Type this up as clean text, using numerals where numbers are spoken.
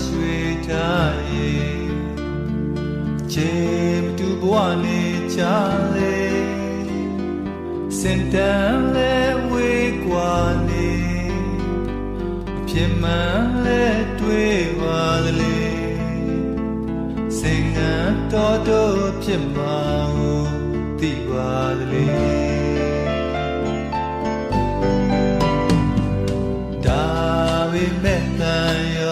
ရွှေထားရဲ့ချေမတူဘဝနေချလေစင်တန်လဲဝေးกว่าနေဖြစ်မှန်လဲတွေ့ပါလေစိတ်ငန်းတော်တို့ဖြစ်မှာကိုသိပါလေဒါပေမဲ့တန်ရော